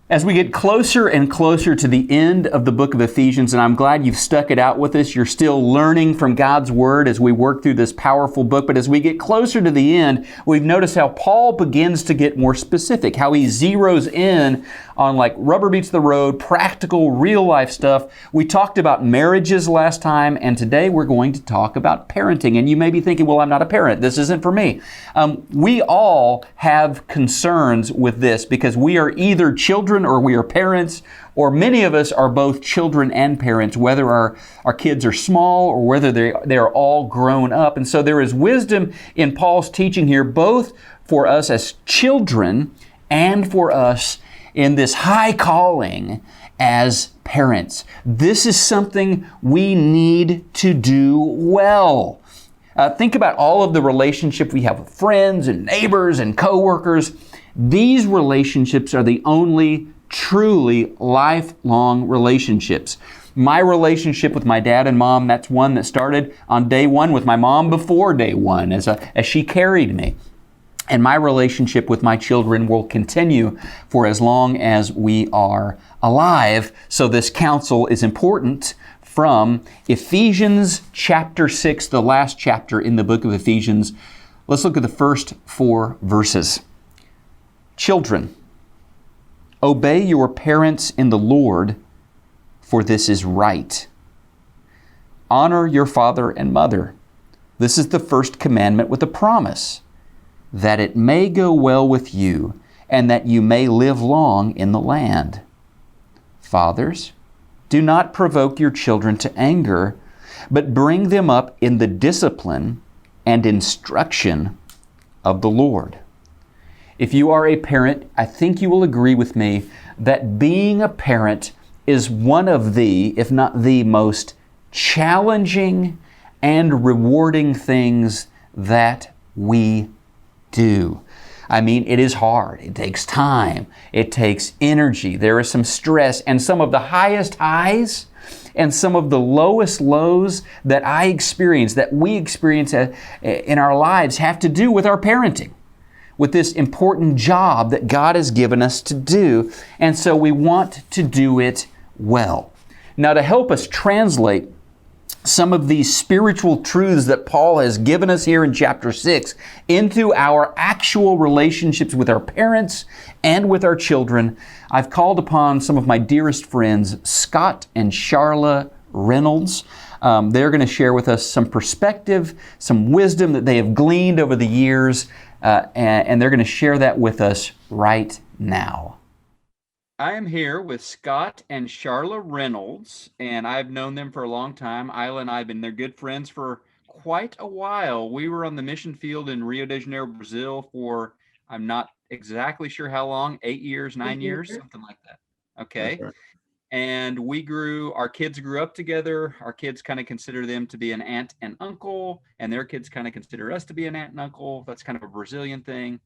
As we get closer and closer to the end of the book of Ephesians, and I'm glad you've stuck it out with us, you're still learning from God's Word as we work through this powerful book, but as we get closer to the end, we've noticed how Paul begins to get more specific, how he zeroes in on like rubber meets the road, practical, real-life stuff. We talked about marriages last time, and today we're going to talk about parenting. And you may be thinking, well, I'm not a parent. This isn't for me. We all have concerns with this because we are either children or we are parents, or many of us are both children and parents, whether our kids are small or whether they are all grown up. And so there is wisdom in Paul's teaching here, both for us as children and for us in this high calling as parents. This is something we need to do well. Think about all of the relationship we have with friends and neighbors and coworkers. These relationships are the only truly lifelong relationships. My relationship with my dad and mom, that's one that started on day one with my mom before day one as she carried me. And my relationship with my children will continue for as long as we are alive. So this counsel is important from Ephesians chapter 6, the last chapter in the book of Ephesians. Let's look at the first 4 verses. Children, obey your parents in the Lord, for this is right. Honor your father and mother. This is the first commandment with a promise, that it may go well with you and that you may live long in the land. Fathers, do not provoke your children to anger, but bring them up in the discipline and instruction of the Lord. If you are a parent, I think you will agree with me that being a parent is one of the, if not the most challenging and rewarding things that we do. I mean, it is hard. It takes time. It takes energy. There is some stress, and some of the highest highs and some of the lowest lows that I experience, that we experience in our lives, have to do with our parenting, with this important job that God has given us to do. And so we want to do it well. Now, to help us translate some of these spiritual truths that Paul has given us here in chapter 6 into our actual relationships with our parents and with our children, I've called upon some of my dearest friends, Scott and Charla Reynolds. They're going to share with us some perspective, some wisdom that they have gleaned over the years, and they're going to share that with us right now. I am here with Scott and Charla Reynolds, and I've known them for a long time. Isla and I have been their good friends for quite a while. We were on the mission field in Rio de Janeiro, Brazil for, I'm not exactly sure how long, 8 years, 9 years, something like that. Okay. Right. And our kids grew up together. Our kids kind of consider them to be an aunt and uncle, and their kids kind of consider us to be an aunt and uncle. That's kind of a Brazilian thing.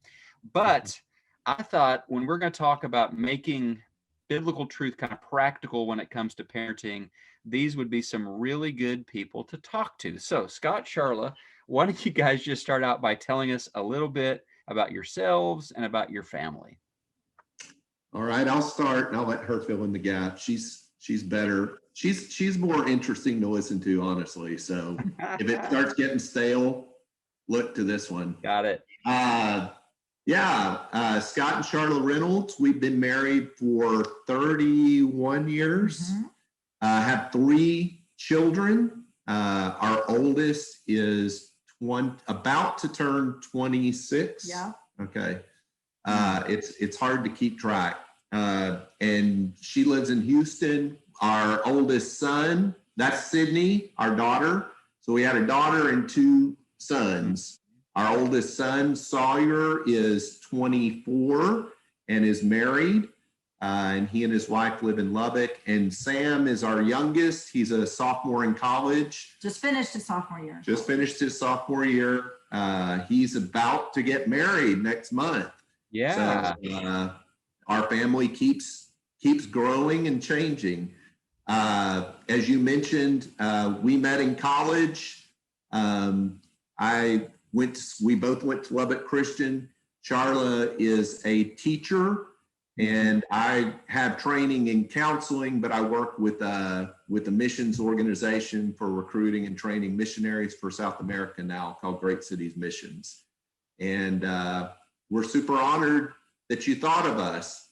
But I thought when we're going to talk about making biblical truth kind of practical when it comes to parenting, these would be some really good people to talk to. So, Scott, Charla, why don't you guys just start out by telling us a little bit about yourselves and about your family? All right, I'll start and I'll let her fill in the gap. She's better. She's more interesting to listen to, honestly. So if it starts getting stale, look to this one. Got it. Scott and Charla Reynolds, we've been married for 31 years. Mm-hmm. Have 3 children. Our oldest is about to turn 26. Yeah. Okay. It's hard to keep track. And she lives in Houston. Our oldest son, that's Sydney, our daughter. So we had a daughter and 2 sons. Our oldest son, Sawyer, is 24 and is married. And he and his wife live in Lubbock. And Sam is our youngest. He's a sophomore in college. Just finished his sophomore year. He's about to get married next month. Yeah. So, our family keeps growing and changing. As you mentioned, we met in college. We both went to Lubbock Christian. Charla is a teacher And I have training in counseling, but I work with a missions organization for recruiting and training missionaries for South America now called Great Cities Missions. And we're super honored that you thought of us.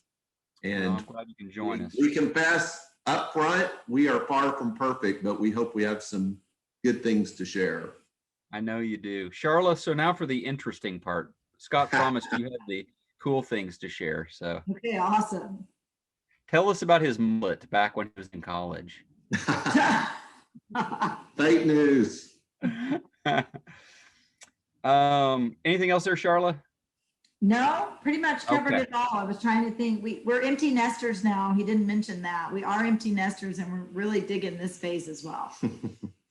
And I'm glad you can join us. We confess up front, we are far from perfect, but we hope we have some good things to share. I know you do. Charla, so now for the interesting part. Scott promised you had the cool things to share. So Okay, awesome. Tell us about his mullet back when he was in college. Fake news. Anything else there, Charla? No, pretty much covered Okay. it all. I was trying to think. We're empty nesters now. He didn't mention that. We are empty nesters and we're really digging this phase as well.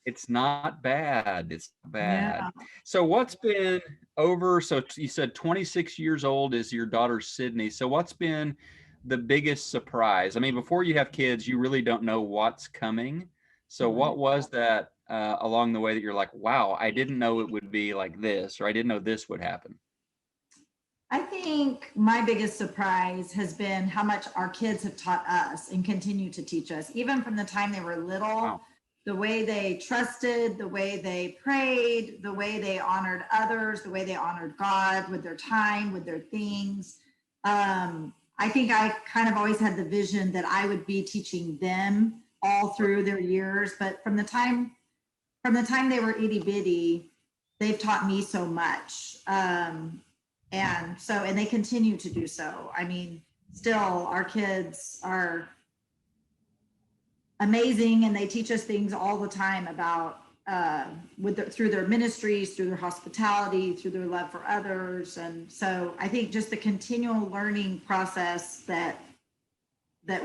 It's not bad. It's not bad. Yeah. So what's been over? So you said 26 years old is your daughter, Sydney. So what's been the biggest surprise? I mean, before you have kids, you really don't know what's coming. So what was that along the way that you're like, wow, I didn't know it would be like this, or I didn't know this would happen? I think my biggest surprise has been how much our kids have taught us and continue to teach us, even from the time they were little. Wow. The way they trusted, the way they prayed, the way they honored others, the way they honored God with their time, with their things. I think I kind of always had the vision that I would be teaching them all through their years, but from the time they were itty bitty, they've taught me so much. And they continue to do so. I mean, still our kids are amazing and they teach us things all the time about through their ministries, through their hospitality, through their love for others. And so I think just the continual learning process that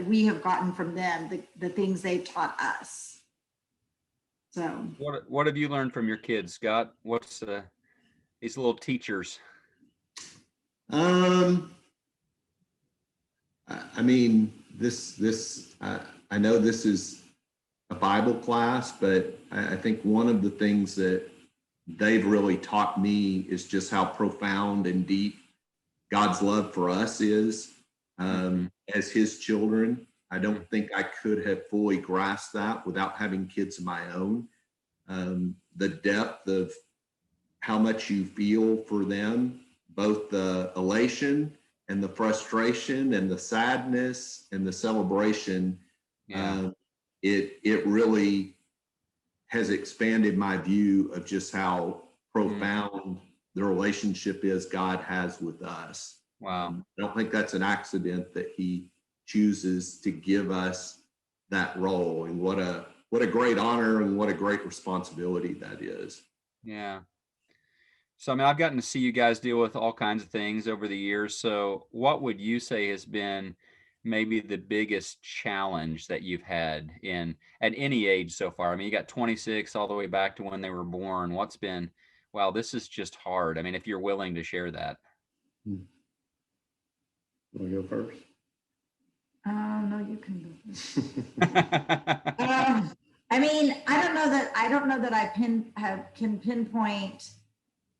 we have gotten from them, the things they've taught us. So what have you learned from your kids, Scott? What's these little teachers? I mean, I know this is a Bible class, but I think one of the things that they've really taught me is just how profound and deep God's love for us is as his children. I don't think I could have fully grasped that without having kids of my own. The depth of how much you feel for them, both the elation and the frustration and the sadness and the celebration. Yeah. It really has expanded my view of just how profound the relationship is God has with us. Wow. I don't think that's an accident that he chooses to give us that role, and what a great honor and what a great responsibility that is. Yeah. So, I mean, I've gotten to see you guys deal with all kinds of things over the years. So what would you say has been maybe the biggest challenge that you've had at any age so far? I mean, you got 26 all the way back to when they were born. What's been, wow, this is just hard. I mean, if you're willing to share that. Want to go first? no, you can go first. I mean, I don't know that I can pinpoint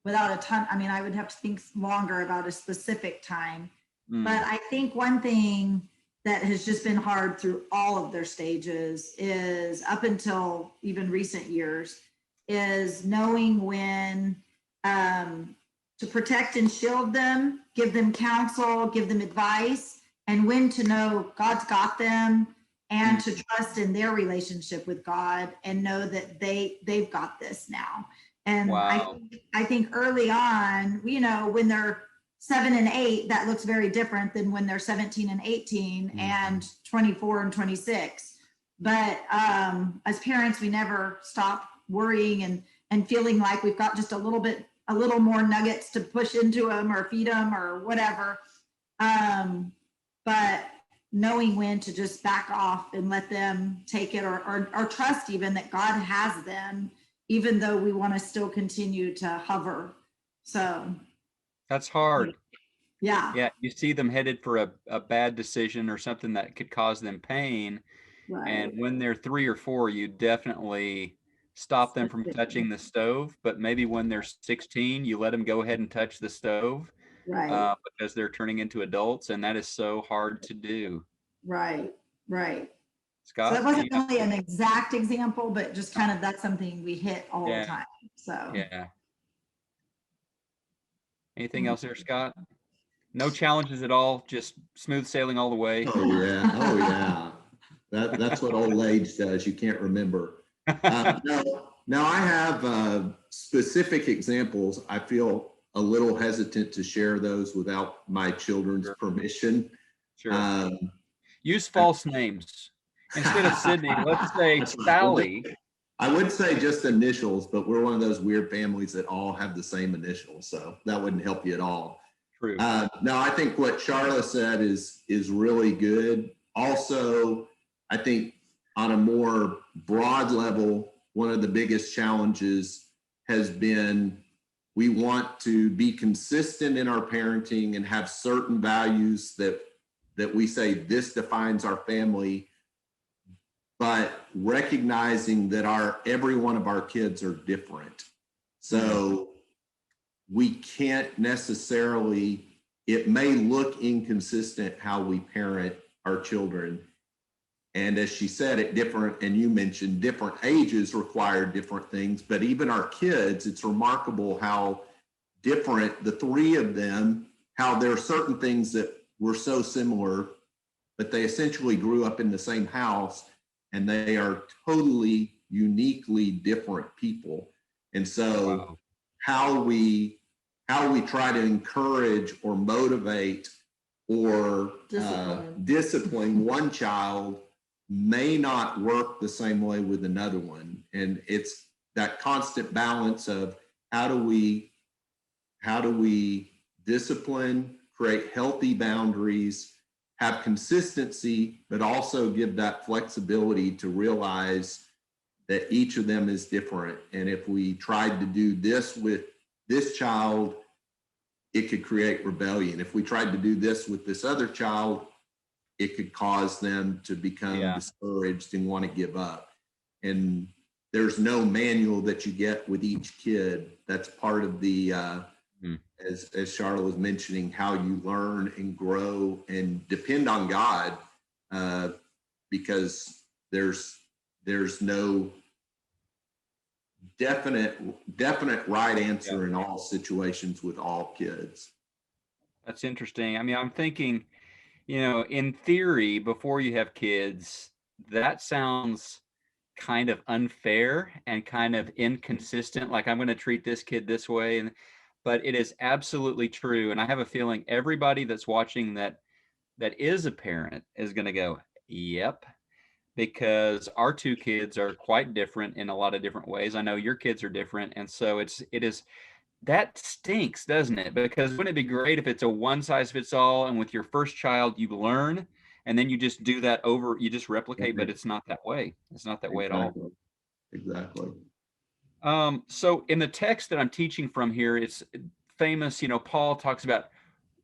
without a ton. I mean, I would have to think longer about a specific time. But I think one thing that has just been hard through all of their stages is, up until even recent years, is knowing when to protect and shield them, give them counsel, give them advice, and when to know God's got them, and to trust in their relationship with God and know that they've got this now. And wow. I think early on, when they're 7 and 8, that looks very different than when they're 17 and 18 and 24 and 26. But as parents, we never stop worrying and feeling like we've got just a little more nuggets to push into them or feed them or whatever. But knowing when to just back off and let them take it, or trust even that God has them, even though we want to still continue to hover. So that's hard. Yeah. Yeah. You see them headed for a bad decision or something that could cause them pain. Right. And when they're 3 or 4, you definitely stop them from touching the stove. But maybe when they're 16, you let them go ahead and touch the stove. Right. because they're turning into adults, and that is so hard to do. Right. Right. So that Scott, wasn't really an exact example, but just kind of that's something we hit all the yeah, time. So yeah. Anything else there, Scott? No challenges at all, just smooth sailing all the way. Oh yeah, oh yeah. That's what old age does. You can't remember. Now I have specific examples. I feel a little hesitant to share those without my children's Sure. permission. Sure. Um, Use false names. Instead of Sydney, let's say That's right. Sally. I would say just initials, but we're one of those weird families that all have the same initials, so that wouldn't help you at all. True. No, I think what Charla said is really good. Also, I think on a more broad level, one of the biggest challenges has been we want to be consistent in our parenting and have certain values that we say this defines our family, but recognizing that every one of our kids are different. So we can't necessarily, it may look inconsistent how we parent our children. And as she said, at different, and you mentioned different ages require different things, but even our kids, it's remarkable how different the three of them, how there are certain things that were so similar, but they essentially grew up in the same house and they are totally uniquely different people. And so Wow. how we try to encourage or motivate or discipline one child may not work the same way with another one. And it's that constant balance of how do we discipline, create healthy boundaries, have consistency, but also give that flexibility to realize that each of them is different. And if we tried to do this with this child, it could create rebellion. If we tried to do this with this other child, it could cause them to become discouraged and want to give up. And there's no manual that you get with each kid. That's part of the, as Charlotte was mentioning, how you learn and grow and depend on God, because there's no definite right answer in all situations with all kids. That's interesting. I mean, I'm thinking, in theory, before you have kids, that sounds kind of unfair and kind of inconsistent. Like, I'm going to treat this kid this way. But it is absolutely true. And I have a feeling everybody that's watching that is a parent is going to go, yep, because our two kids are quite different in a lot of different ways. I know your kids are different. And so it is that stinks, doesn't it? Because wouldn't it be great if it's a one size fits all, and with your first child you learn and then you just do that over, you just replicate, but it's not that way. It's not that way at all. Exactly. So in the text that I'm teaching from here, it's famous, Paul talks about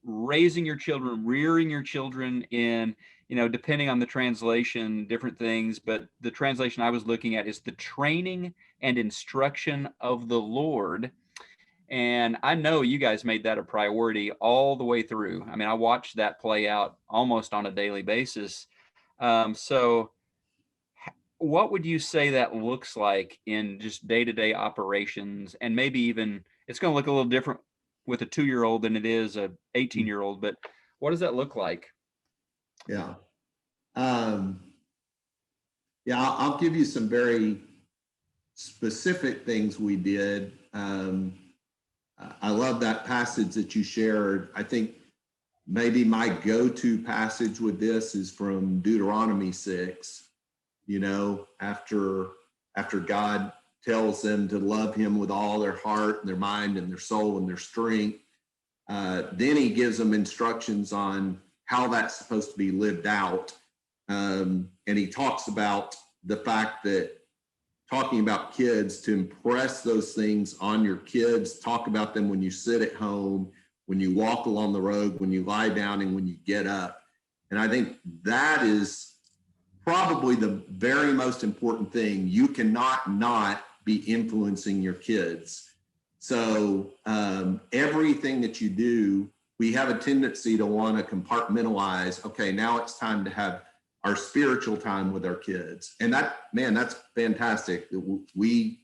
raising your children, rearing your children in, depending on the translation, different things. But the translation I was looking at is the training and instruction of the Lord. And I know you guys made that a priority all the way through. I mean, I watched that play out almost on a daily basis. So what would you say that looks like in just day-to-day operations? And maybe even it's going to look a little different with a 2-year-old than it is a 18-year-old, but what does that look like? Yeah. I'll give you some very specific things we did. I love that passage that you shared. I think maybe my go-to passage with this is from Deuteronomy 6. After God tells them to love him with all their heart and their mind and their soul and their strength, then he gives them instructions on how that's supposed to be lived out. And he talks about the fact that talking about kids, to impress those things on your kids, talk about them when you sit at home, when you walk along the road, when you lie down, and when you get up. And I think that is probably the very most important thing. You cannot not be influencing your kids. So everything that you do, we have a tendency to want to compartmentalize. Okay, now it's time to have our spiritual time with our kids. And that's fantastic. We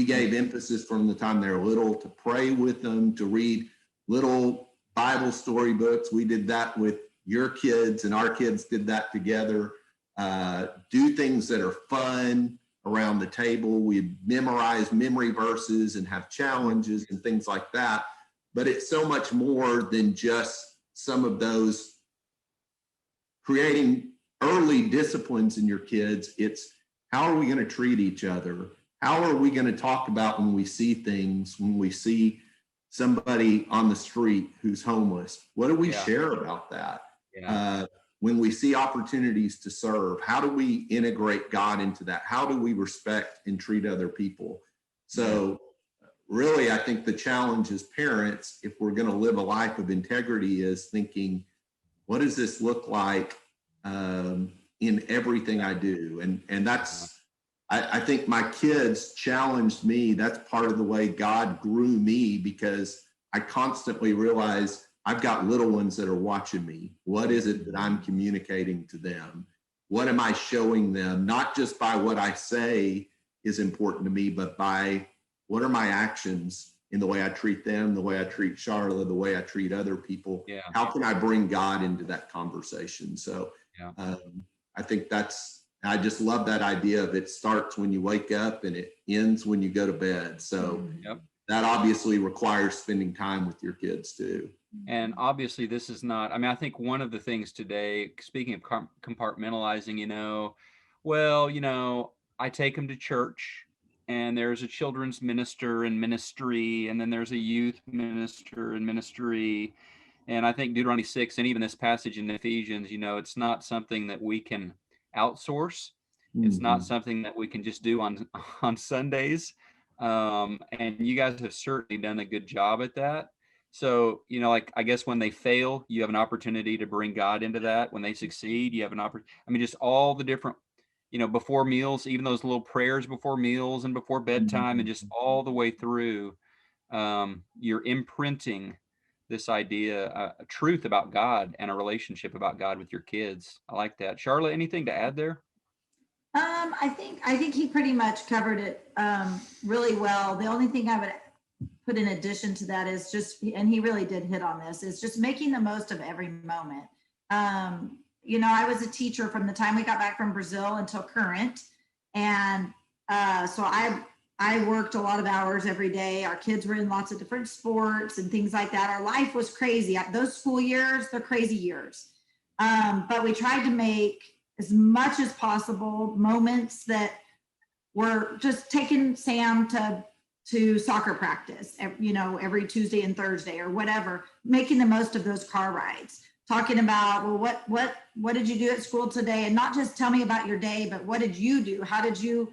gave emphasis from the time they're little to pray with them, to read little Bible story books. We did that with your kids, and our kids did that together. Do things that are fun around the table. We memorize memory verses and have challenges and things like that. But it's so much more than just some of those creating early disciplines in your kids. It's how are we going to treat each other? How are we going to talk about when we see things, when we see somebody on the street who's homeless? What do we share about that? When we see opportunities to serve, how do we integrate God into that? How do we respect and treat other people? So really, I think the challenge as parents, if we're going to live a life of integrity, is thinking, what does this look like in everything I do? And that's, I think my kids challenged me. That's part of the way God grew me, because I constantly realize I've got little ones that are watching me. What is it that I'm communicating to them? What am I showing them? Not just by what I say is important to me, but by what are my actions in the way I treat them, the way I treat Charlotte, the way I treat other people. How can I bring God into that conversation? So I think I just love that idea of it starts when you wake up and it ends when you go to bed. So that obviously requires spending time with your kids too. And obviously this is not, I mean, I think one of the things today, speaking of compartmentalizing, I take them to church, and there's a children's minister and ministry, and then there's a youth minister and ministry. And I think Deuteronomy 6 and even this passage in Ephesians, it's not something that we can outsource. It's not something that we can just do on Sundays. And you guys have certainly done a good job at that. So, I guess when they fail, you have an opportunity to bring God into that. When they succeed, you have an opportunity. I mean, just all the different, before meals, even those little prayers before meals and before bedtime, and just all the way through, you're imprinting this idea, a truth about God and a relationship about God with your kids. I like that. Charlotte, anything to add there? I think he pretty much covered it really well. The only thing I would put in addition to that is just, and he really did hit on this, is just making the most of every moment. I was a teacher from the time we got back from Brazil until current. And so I worked a lot of hours every day. Our kids were in lots of different sports and things like that. Our life was crazy. Those school years, they're crazy years. But we tried to make as much as possible moments that were just taking Sam to soccer practice, every Tuesday and Thursday or whatever, making the most of those car rides, talking about, well, what did you do at school today? And not just tell me about your day, but what did you do? How did you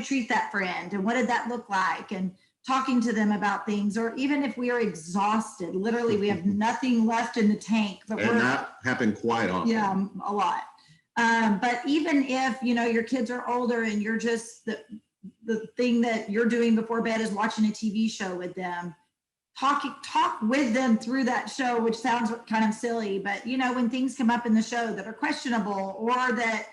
treat that friend? And what did that look like? And talking to them about things, or even if we are exhausted, literally we have nothing left in the tank. But that happened quite often. Yeah, a lot. But even if, your kids are older and you're just the thing that you're doing before bed is watching a TV show with them, talk with them through that show, which sounds kind of silly, but when things come up in the show that are questionable or that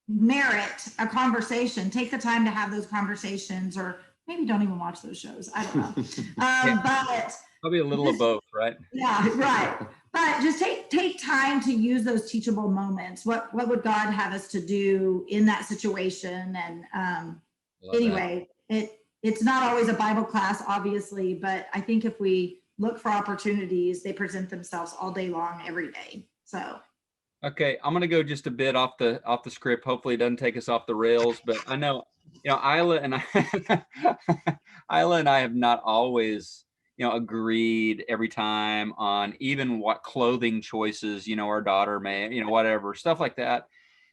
merit a conversation, take the time to have those conversations, or maybe don't even watch those shows. I don't know. But probably a little of both, right? Yeah, right. But just take time to use those teachable moments. What would God have us to do in that situation? And anyway, it's not always a Bible class, obviously, but I think if we look for opportunities, they present themselves all day long, every day. So. Okay, I'm going to go just a bit off the script. Hopefully it doesn't take us off the rails, but I know, Isla and I have not always, agreed every time on even what clothing choices, our daughter may, whatever, stuff like that.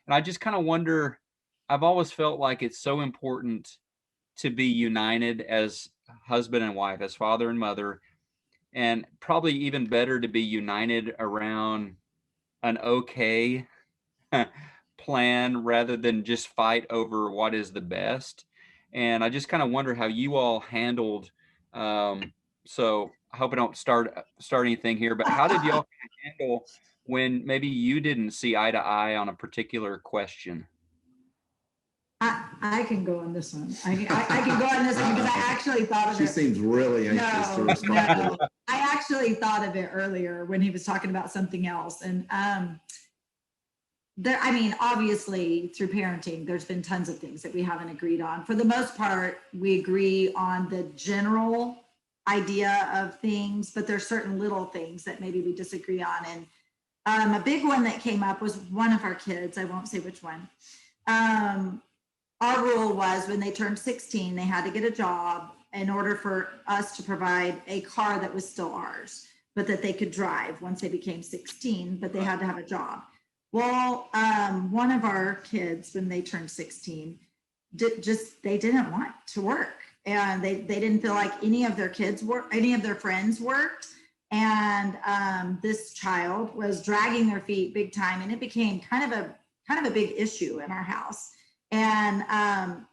And I just kind of wonder, I've always felt like it's so important to be united as husband and wife, as father and mother, and probably even better to be united around an okay plan rather than just fight over what is the best. And I just kind of wonder how you all handled so I hope I don't start anything here, but how did y'all handle when maybe you didn't see eye to eye on a particular question? I can go on this one. I can go on this one because I actually thought of She it. seems really anxious to No, respond to no. it. I actually thought of it earlier when he was talking about something else. And there, I mean, obviously through parenting, there's been tons of things that we haven't agreed on. For the most part, we agree on the general idea of things, but there's certain little things that maybe we disagree on. And a big one that came up was one of our kids, I won't say which one. Our rule was when they turned 16, they had to get a job in order for us to provide a car that was still ours, but that they could drive once they became 16, but they had to have a job. Well, one of our kids, when they turned 16, they didn't want to work, and they didn't feel like any of their friends worked. And this child was dragging their feet big time, and it became kind of a big issue in our house. And I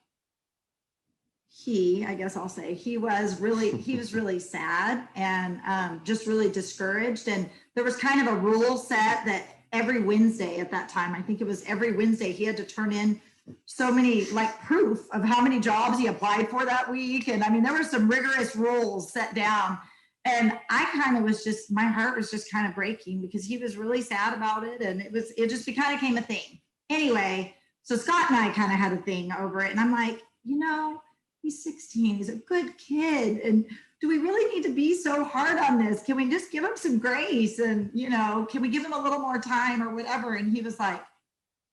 guess I'll say he was really sad and just really discouraged. And there was kind of a rule set that every Wednesday at that time, I think it was every Wednesday, he had to turn in so many, like, proof of how many jobs he applied for that week. And I mean, there were some rigorous rules set down. And I kind of was just, my heart was just kind of breaking because he was really sad about it. And it just kind of became a thing. Anyway, so Scott and I kind of had a thing over it. And I'm like, he's 16, he's a good kid. And do we really need to be so hard on this? Can we just give him some grace? And, can we give him a little more time or whatever? And he was like,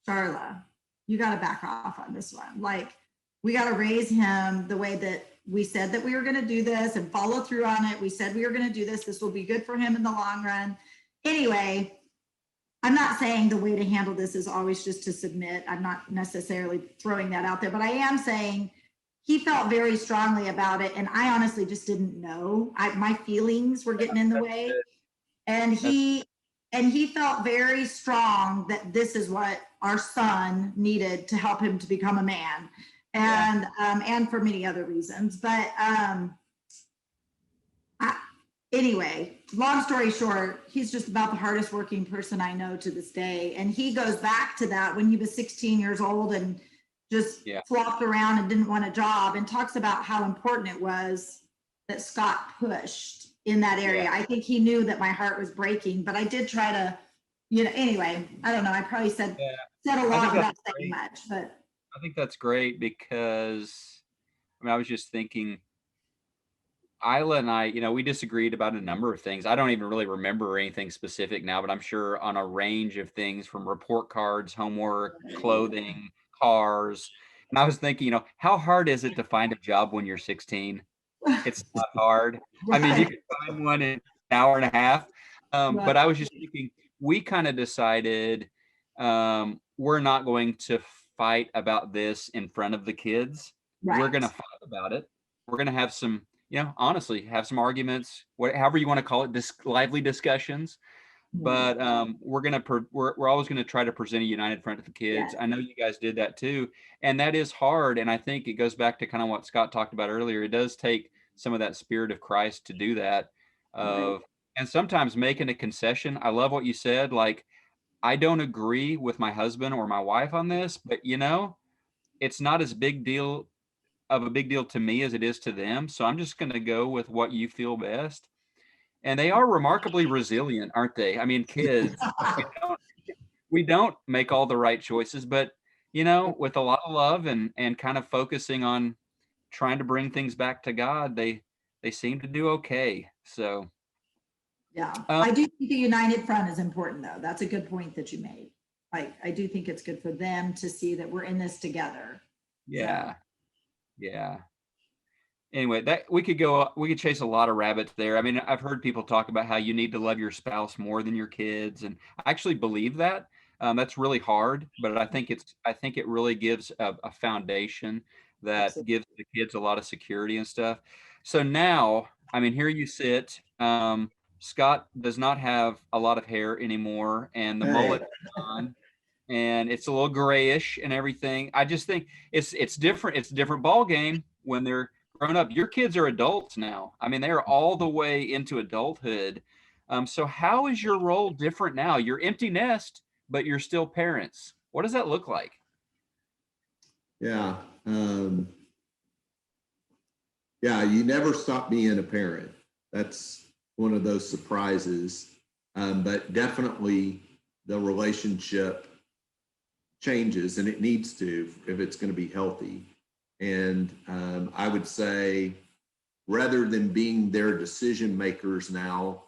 Charla, you got to back off on this one. Like, we got to raise him the way that we said that we were going to do this and follow through on it. We said we were going to do this. This will be good for him in the long run. Anyway, I'm not saying the way to handle this is always just to submit. I'm not necessarily throwing that out there, but I am saying he felt very strongly about it. And I honestly just didn't know. My feelings were getting in the way. And he felt very strong that this is what our son needed to help him to become a man. And for many other reasons. But anyway, long story short, he's just about the hardest working person I know to this day. And he goes back to that when he was 16 years old and just flopped around and didn't want a job, and talks about how important it was that Scott pushed in that area. I think he knew that my heart was breaking, but I did try to, anyway, I don't know. I probably said a lot without saying much, but I think that's great because, I was just thinking, Isla and I, we disagreed about a number of things. I don't even really remember anything specific now, but I'm sure on a range of things from report cards, homework, clothing, cars. And I was thinking, how hard is it to find a job when you're 16? It's not hard. right. I mean, you can find one in an hour and a half. But I was just thinking, we kind of decided we're not going to fight about this in front of the kids. Right. We're going to fight about it. We're going to have some, honestly, have some arguments, however you want to call it, lively discussions. But we're always going to try to present a united front to the kids. I know you guys did that too, and that is hard. And I think it goes back to kind of what Scott talked about earlier. It does take some of that spirit of Christ to do that. And sometimes making a concession. I love what you said. Like, I don't agree with my husband or my wife on this, but it's not as big deal to me as it is to them. So I'm just going to go with what you feel best. And they are remarkably resilient, aren't they? I mean, kids, we don't make all the right choices, but with a lot of love and kind of focusing on trying to bring things back to God, they seem to do okay. So I do think the united front is important, though. That's a good point that you made. I do think it's good for them to see that we're in this together. Yeah. Anyway, we could chase a lot of rabbits there. I mean, I've heard people talk about how you need to love your spouse more than your kids, and I actually believe that. That's really hard, but I think it really gives a foundation that Absolutely. gives the kids a lot of security and stuff. So now, I mean, here you sit. Scott does not have a lot of hair anymore, and the mullet is gone, and it's a little grayish and everything. I just think it's different. It's a different ball game when they're grown up. Your kids are adults now. I mean, they are all the way into adulthood. So how is your role different now? You're empty nest, but you're still parents. What does that look like? Yeah. Yeah, you never stop being a parent. That's one of those surprises. But definitely the relationship changes, and it needs to if it's going to be healthy. And I would say, rather than being their decision makers now,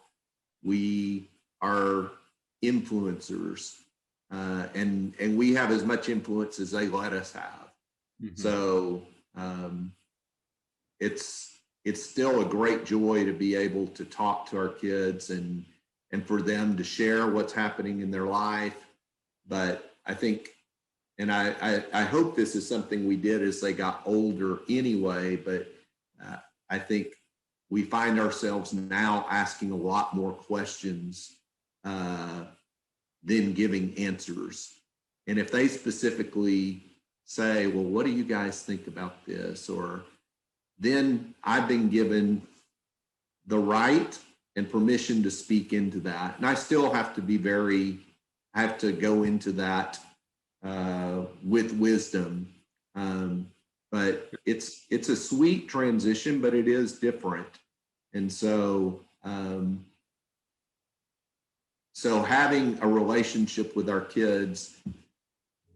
we are influencers, and we have as much influence as they let us have. Mm-hmm. So it's still a great joy to be able to talk to our kids and for them to share what's happening in their life. But I think, and I hope this is something we did as they got older anyway, but I think we find ourselves now asking a lot more questions than giving answers. And if they specifically say, well, what do you guys think about this? Or then I've been given the right and permission to speak into that. And I still have to I have to go into that with wisdom. But it's a sweet transition, but it is different. And so, so having a relationship with our kids,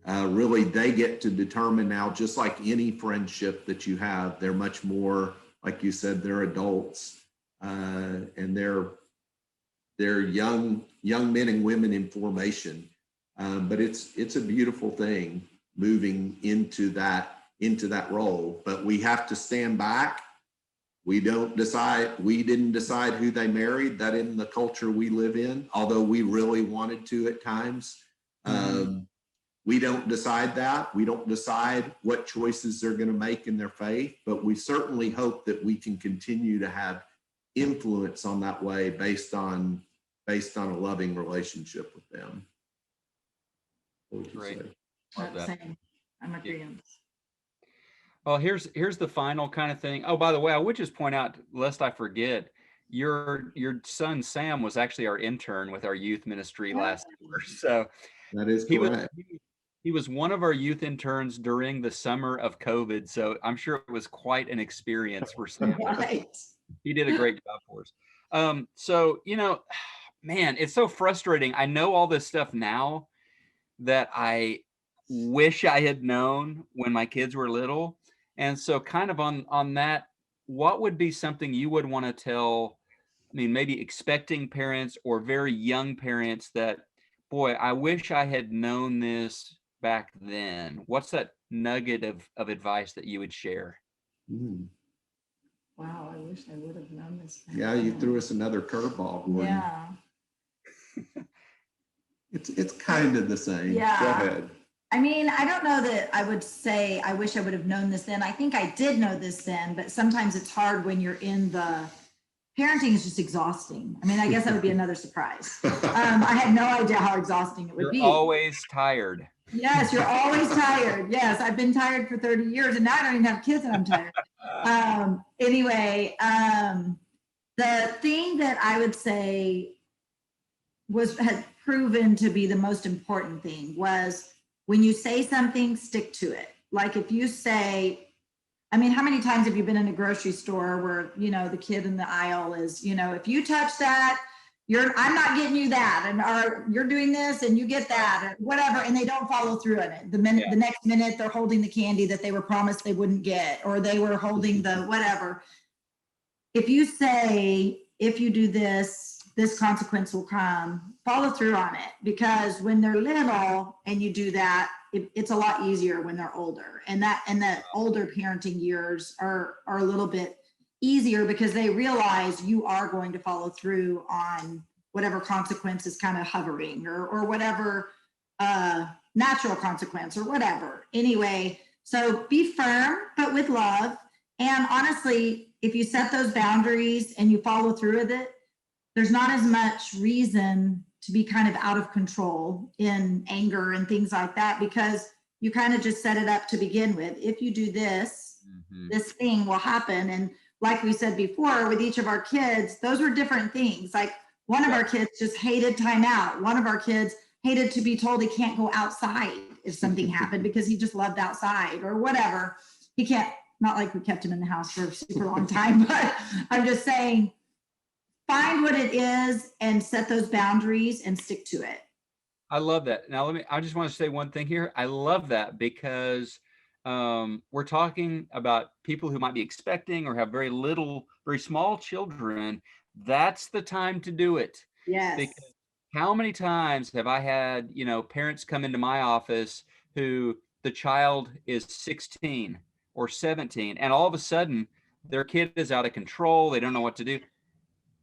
really they get to determine now, just like any friendship that you have, they're much more, like you said, they're adults, and they're young men and women in formation. But it's a beautiful thing moving into that role. But we have to stand back. We didn't decide who they married. That isn't the culture we live in, although we really wanted to at times. We don't decide that. We don't decide what choices they're going to make in their faith, but we certainly hope that we can continue to have influence on that way based on a loving relationship with them. What would you say? Not the same. I'm agreeing. Well, here's the final kind of thing. Oh, by the way, I would just point out, lest I forget, your son Sam was actually our intern with our youth ministry last summer. So that is correct. He was one of our youth interns during the summer of COVID. So I'm sure it was quite an experience for Sam. Right. He did a great job for us. So, man, it's so frustrating. I know all this stuff now that I wish I had known when my kids were little. And so kind of on that, what would be something you would want to tell, maybe expecting parents or very young parents that, boy, I wish I had known this back then? What's that nugget of advice that you would share? Wow, I wish I would have known this. Yeah, you threw us another curveball. Yeah. It's kind of the same. Yeah. Go ahead. I don't know that I would say I wish I would have known this then. I think I did know this then, but sometimes it's hard when you're in the parenting is just exhausting. I guess that would be another surprise. I had no idea how exhausting it would be. You're always tired. Yes, you're always tired. Yes, I've been tired for 30 years and now I don't even have kids and I'm tired. Anyway, the thing that I would say had proven to be the most important thing was when you say something, stick to it. Like if you say, how many times have you been in a grocery store where, the kid in the aisle is, if you touch that, I'm not getting you that, or you're doing this and you get that, or whatever, and they don't follow through on it. The next minute they're holding the candy that they were promised they wouldn't get, or they were holding the whatever. If you say, if you do this consequence will come, follow through on it, because when they're little and you do that, it's a lot easier when they're older, and the older parenting years are a little bit easier because they realize you are going to follow through on whatever consequence is kind of hovering, or whatever natural consequence or whatever. Anyway, so be firm, but with love. And honestly, if you set those boundaries and you follow through with it, there's not as much reason to be kind of out of control in anger and things like that, because you kind of just set it up to begin with. If you do this, this thing will happen. And like we said before, with each of our kids, those were different things. Like one of our kids just hated timeout. One of our kids hated to be told he can't go outside if something happened because he just loved outside or whatever. He can't, not like we kept him in the house for a super long time, but I'm just saying, find what it is and set those boundaries and stick to it. I love that. Now, I just want to say one thing here. I love that because we're talking about people who might be expecting or have very small children. That's the time to do it. Yes. Because how many times have I had, parents come into my office who the child is 16 or 17, and all of a sudden their kid is out of control. They don't know what to do.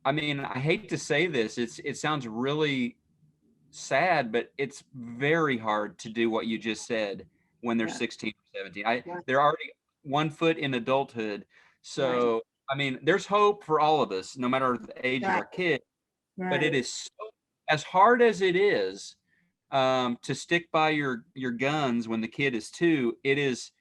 I mean, I hate to say this. It sounds really sad, but it's very hard to do what you just said when they're 16 or 17. They're already 1 foot in adulthood. So, I mean, there's hope for all of us, no matter the age of our kid. But it is so, as hard as it is to stick by your guns when the kid is 2, it is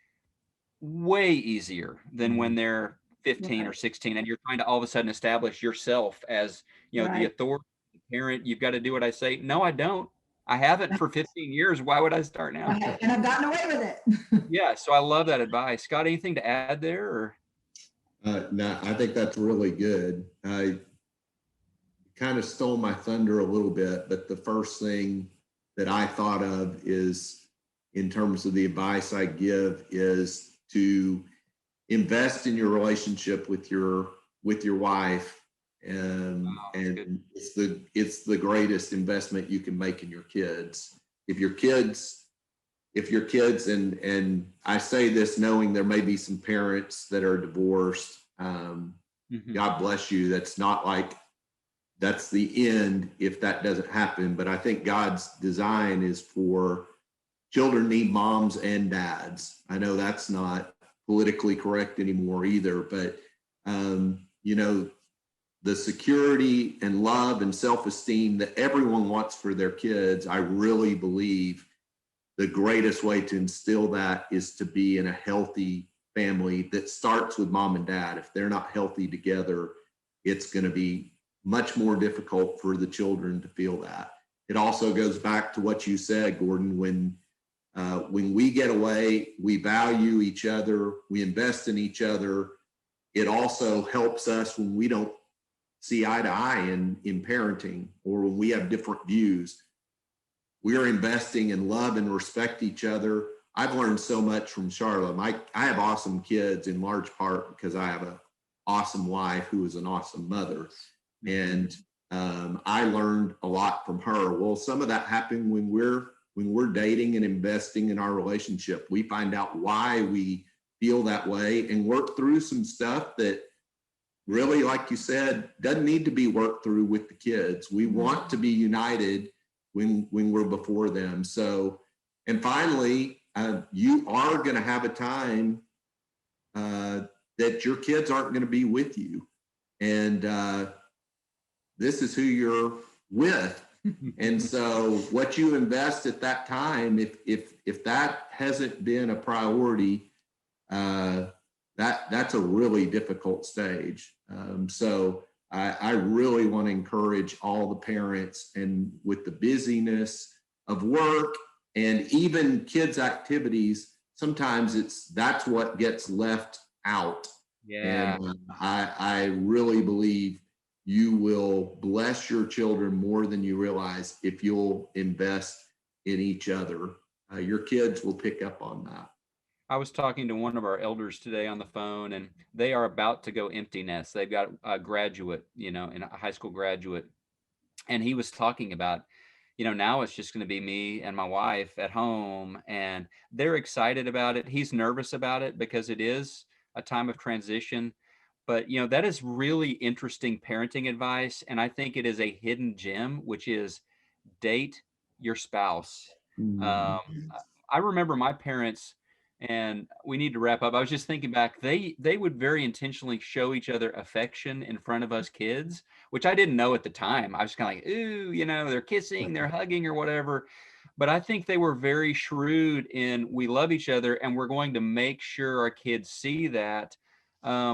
way easier than when they're 15 or 16, and you're trying to all of a sudden establish yourself as, the authority parent. You've got to do what I say. No, I don't. I haven't for 15 years. Why would I start now? And I've gotten away with it. Yeah. So I love that advice. Scott, anything to add there? Or? No, I think that's really good. I kind of stole my thunder a little bit, but the first thing that I thought of is, in terms of the advice I give, is to invest in your relationship with your wife, and it's the greatest investment you can make in your kids. If your kids, and I say this knowing there may be some parents that are divorced, God bless you. That's not like that's the end if that doesn't happen, but I think God's design is for children need moms and dads. I know that's not politically correct anymore either, but the security and love and self-esteem that everyone wants for their kids, I really believe the greatest way to instill that is to be in a healthy family that starts with mom and dad. If they're not healthy together, it's going to be much more difficult for the children to feel that. It also goes back to what you said, Gordon, when we get away, we value each other, we invest in each other. It also helps us when we don't see eye to eye in parenting, or when we have different views. We are investing in love and respect each other. I've learned so much from Charlotte. I have awesome kids in large part because I have an awesome wife who is an awesome mother. And I learned a lot from her. Well, some of that happened when we're dating and investing in our relationship. We find out why we feel that way and work through some stuff that really, like you said, doesn't need to be worked through with the kids. We want to be united when we're before them. So, and finally, you are going to have a time that your kids aren't going to be with you. And this is who you're with. And so what you invest at that time, if that hasn't been a priority, that's a really difficult stage. So I really want to encourage all the parents, and with the busyness of work and even kids' activities, sometimes that's what gets left out. Yeah. And I really believe you will bless your children more than you realize if you'll invest in each other. Your kids will pick up on that. I was talking to one of our elders today on the phone, and they are about to go empty nest. They've got a graduate, and a high school graduate. And he was talking about, now it's just going to be me and my wife at home, and they're excited about it. He's nervous about it because it is a time of transition. But, that is really interesting parenting advice. And I think it is a hidden gem, which is date your spouse. I remember my parents, and we need to wrap up. I was just thinking back, they would very intentionally show each other affection in front of us kids, which I didn't know at the time. I was kind of like, ooh, they're kissing, they're hugging or whatever. But I think they were very shrewd in, we love each other and we're going to make sure our kids see that.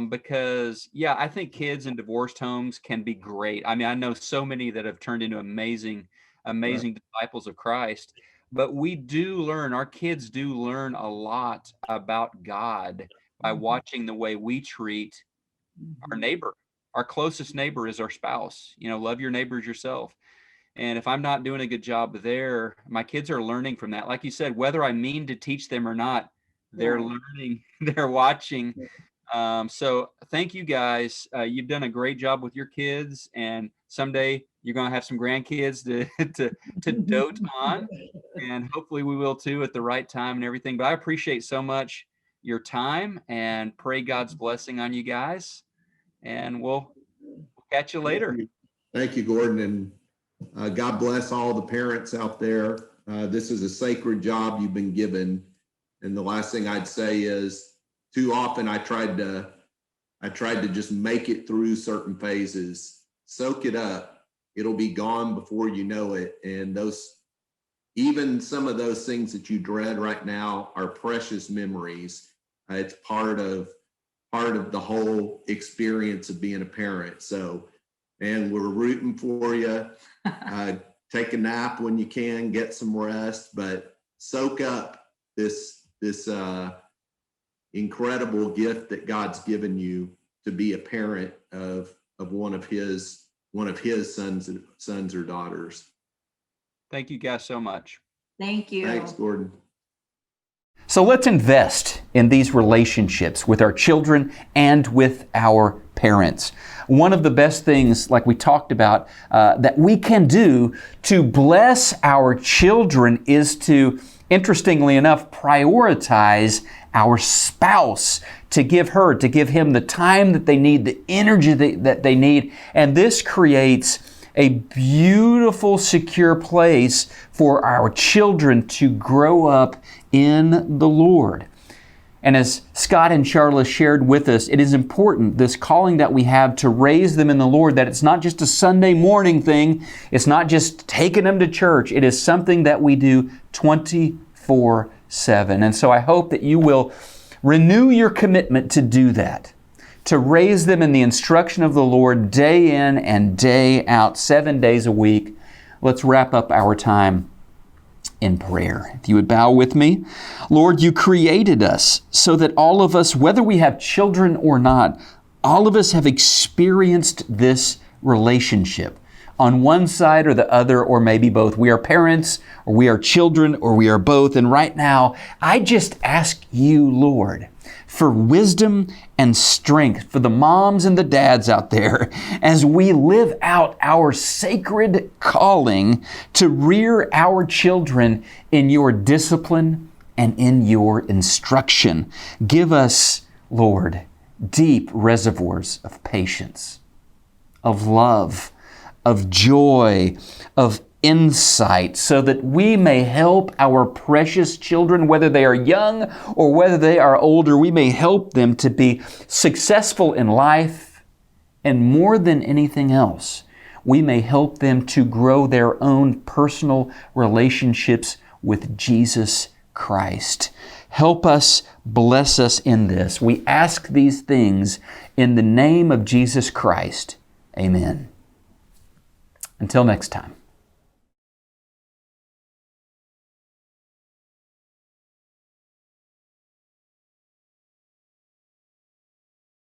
Because yeah, I think kids in divorced homes can be great. I mean, I know so many that have turned into amazing, Right. amazing disciples of Christ, but we do learn, our kids do learn a lot about God by watching the way we treat our neighbor. Our closest neighbor is our spouse. You know, love your neighbor as yourself. And if I'm not doing a good job there, my kids are learning from that. Like you said, whether I mean to teach them or not, they're Right. learning, they're watching. So thank you guys. You've done a great job with your kids, and someday you're going to have some grandkids to dote on, and hopefully we will too at the right time and everything. But I appreciate so much your time and pray God's blessing on you guys. And we'll catch you later. Thank you, Gordon. And God bless all the parents out there. This is a sacred job you've been given. And the last thing I'd say is, too often I tried to just make it through certain phases, soak it up. It'll be gone before you know it. And even some of those things that you dread right now are precious memories. It's part of the whole experience of being a parent. So, and we're rooting for you. Take a nap when you can, get some rest, but soak up this incredible gift that God's given you to be a parent of one of his sons or daughters. Thank you guys so much. Thank you. Thanks, Gordon. So let's invest in these relationships with our children and with our parents. One of the best things, like we talked about, that we can do to bless our children is to, interestingly enough, prioritize our spouse, to give him the time that they need, the energy that they need. And this creates a beautiful, secure place for our children to grow up in the Lord. And as Scott and Charla shared with us, it is important, this calling that we have to raise them in the Lord, that it's not just a Sunday morning thing. It's not just taking them to church. It is something that we do 24/7. And so I hope that you will renew your commitment to do that, to raise them in the instruction of the Lord day in and day out, 7 days a week. Let's wrap up our time in prayer. If you would bow with me. Lord, you created us so that all of us, whether we have children or not, all of us have experienced this relationship on one side or the other, or maybe both. We are parents, or we are children, or we are both. And right now, I just ask you, Lord, for wisdom and strength for the moms and the dads out there as we live out our sacred calling to rear our children in your discipline and in your instruction. Give us, Lord, deep reservoirs of patience, of love, of joy, of insight, so that we may help our precious children, whether they are young or whether they are older, we may help them to be successful in life, and more than anything else, we may help them to grow their own personal relationships with Jesus Christ. Help us, bless us in this. We ask these things in the name of Jesus Christ. Amen. Until next time.